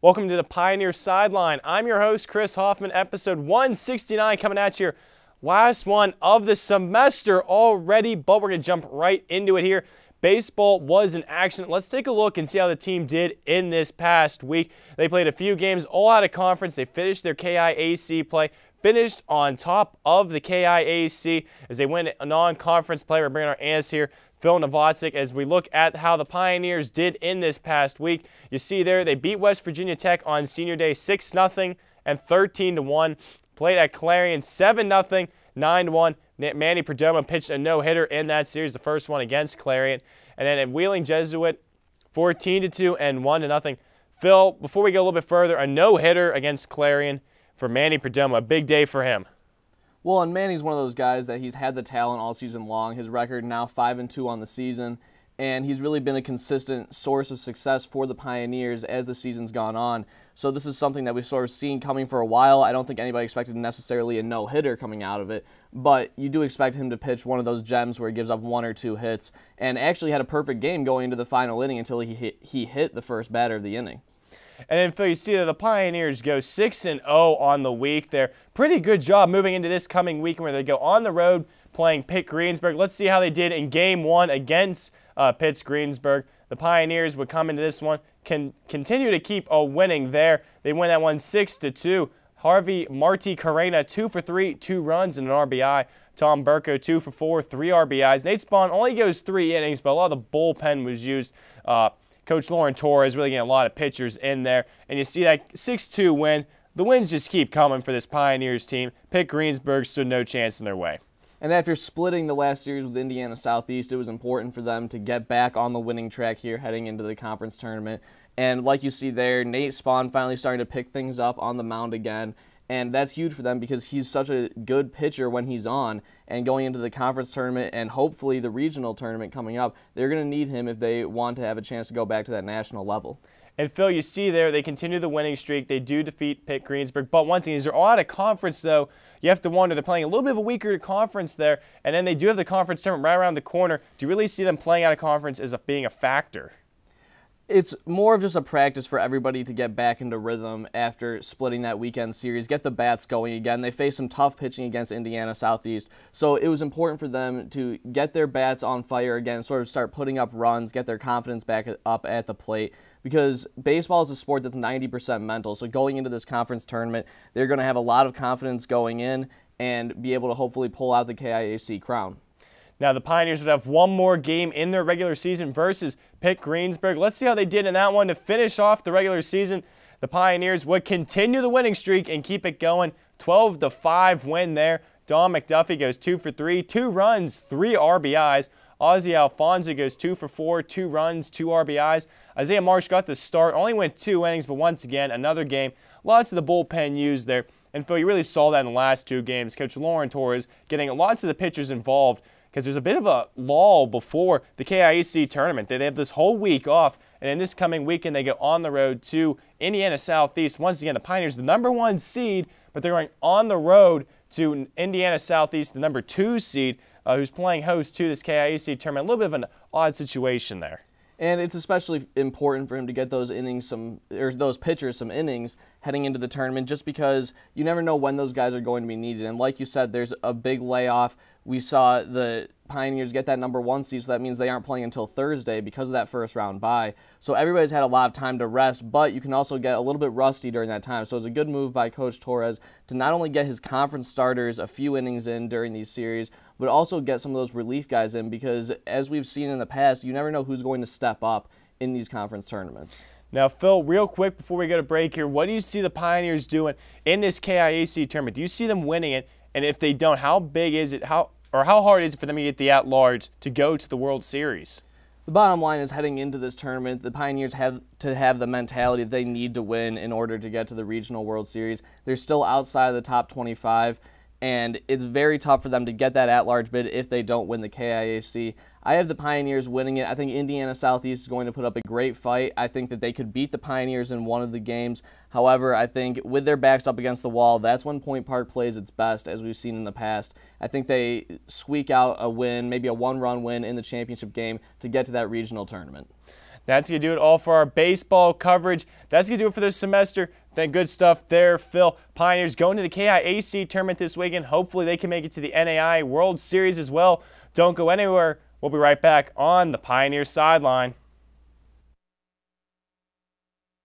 Welcome to the Pioneer Sideline. I'm your host, Chris Hoffman, episode 169 coming at you. Last one of the semester already, but we're going to jump right into it here. Baseball was in action. Let's take a look and see how the team did in this past week. They played a few games all out of conference. They finished their KIAC play, finished on top of the KIAC as they win a non-conference play. We're bringing our analyst here, Phil Navatsyk, as we look at how the Pioneers did in this past week. You see there, they beat West Virginia Tech on Senior Day 6-0 and 13-1. Played at Clarion 7-0, 9-1. Manny Perdomo pitched a no-hitter in that series, the first one against Clarion. And then at Wheeling Jesuit, 14-2 and 1-0. Phil, before we go a little bit further, a no-hitter against Clarion for Manny Perdomo. A big day for him. Well, and Manny's one of those guys that he's had the talent all season long. His record now 5-2 on the season, and he's really been a consistent source of success for the Pioneers as the season's gone on. So this is something that we've sort of seen coming for a while. I don't think anybody expected necessarily a no-hitter coming out of it, but you do expect him to pitch one of those gems where he gives up 1 or 2 hits, and actually had a perfect game going into the final inning until he hit the first batter of the inning. And then, Phil, you see that the Pioneers go 6-0 on the week there. Pretty good job moving into this coming week where they go on the road playing Pitt Greensburg. Let's see how they did in Game 1 against Pitt's Greensburg. The Pioneers would come into this one, continue to keep winning there. They win that one 6-2. Harvey Marty Carrena, 2 for 3, 2 runs and an RBI. Tom Burko, 2 for 4, 3 RBIs. Nate Spahn only goes 3 innings, but a lot of the bullpen was used. Coach Lauren Torres really getting a lot of pitchers in there. And you see that 6-2 win. The wins just keep coming for this Pioneers team. Pitt Greensburg stood no chance in their way. And after splitting the last series with Indiana Southeast, it was important for them to get back on the winning track here heading into the conference tournament. And like you see there, Nate Spahn finally starting to pick things up on the mound again. And that's huge for them because he's such a good pitcher when he's on. And going into the conference tournament and hopefully the regional tournament coming up, they're going to need him if they want to have a chance to go back to that national level. And Phil, you see there, they continue the winning streak. They do defeat Pitt Greensburg. But once again, these are all out of conference, though. You have to wonder, they're playing a little bit of a weaker conference there. And then they do have the conference tournament right around the corner. Do you really see them playing out of conference as being a factor? It's more of just a practice for everybody to get back into rhythm after splitting that weekend series, get the bats going again. They faced some tough pitching against Indiana Southeast, so it was important for them to get their bats on fire again, sort of start putting up runs, get their confidence back up at the plate, because baseball is a sport that's 90% mental. So going into this conference tournament, they're going to have a lot of confidence going in and be able to hopefully pull out the KIAC crown. Now, the Pioneers would have one more game in their regular season versus Pitt Greensburg. Let's see how they did in that one to finish off the regular season. The Pioneers would continue the winning streak and keep it going. 12-5 win there. Don McDuffie goes 2 for 3, 2 runs, 3 RBIs. Ozzie Alfonso goes 2 for 4, 2 runs, 2 RBIs. Isaiah Marsh got the start, only went 2 innings, but once again, another game. Lots of the bullpen used there. And Phil, you really saw that in the last 2 games. Coach Lauren Torres getting lots of the pitchers involved, because there's a bit of a lull before the KIAC tournament. They have this whole week off, and in this coming weekend, they go on the road to Indiana Southeast. Once again, the Pioneers, the #1 seed, but they're going on the road to Indiana Southeast, the #2 seed, who's playing host to this KIAC tournament. A little bit of an odd situation there. And it's especially important for him to get those innings, those pitchers some innings heading into the tournament, just because you never know when those guys are going to be needed. And like you said, there's a big layoff. We saw the Pioneers get that #1 seed, so that means they aren't playing until Thursday because of that first round bye. So everybody's had a lot of time to rest, but you can also get a little bit rusty during that time. So it's a good move by Coach Torres to not only get his conference starters a few innings in during these series, but also get some of those relief guys in, because as we've seen in the past, you never know who's going to step up in these conference tournaments. Now, Phil, real quick before we go to break here, what do you see the Pioneers doing in this KIAC tournament? Do you see them winning it? And if they don't, how big is it? How hard is it for them to get the at-large to go to the World Series? The bottom line is, heading into this tournament, the Pioneers have to have the mentality that they need to win in order to get to the Regional World Series. They're still outside of the top 25, and it's very tough for them to get that at-large bid if they don't win the KIAC. I have the Pioneers winning it. I think Indiana Southeast is going to put up a great fight. I think that they could beat the Pioneers in one of the games. However, I think with their backs up against the wall, that's when Point Park plays its best, as we've seen in the past. I think they squeak out a win, maybe a 1-run win in the championship game to get to that regional tournament. That's going to do it all for our baseball coverage. That's going to do it for this semester. Then good stuff there, Phil. Pioneers going to the KIAC tournament this weekend. Hopefully they can make it to the NAI World Series as well. Don't go anywhere. We'll be right back on the Pioneer Sideline.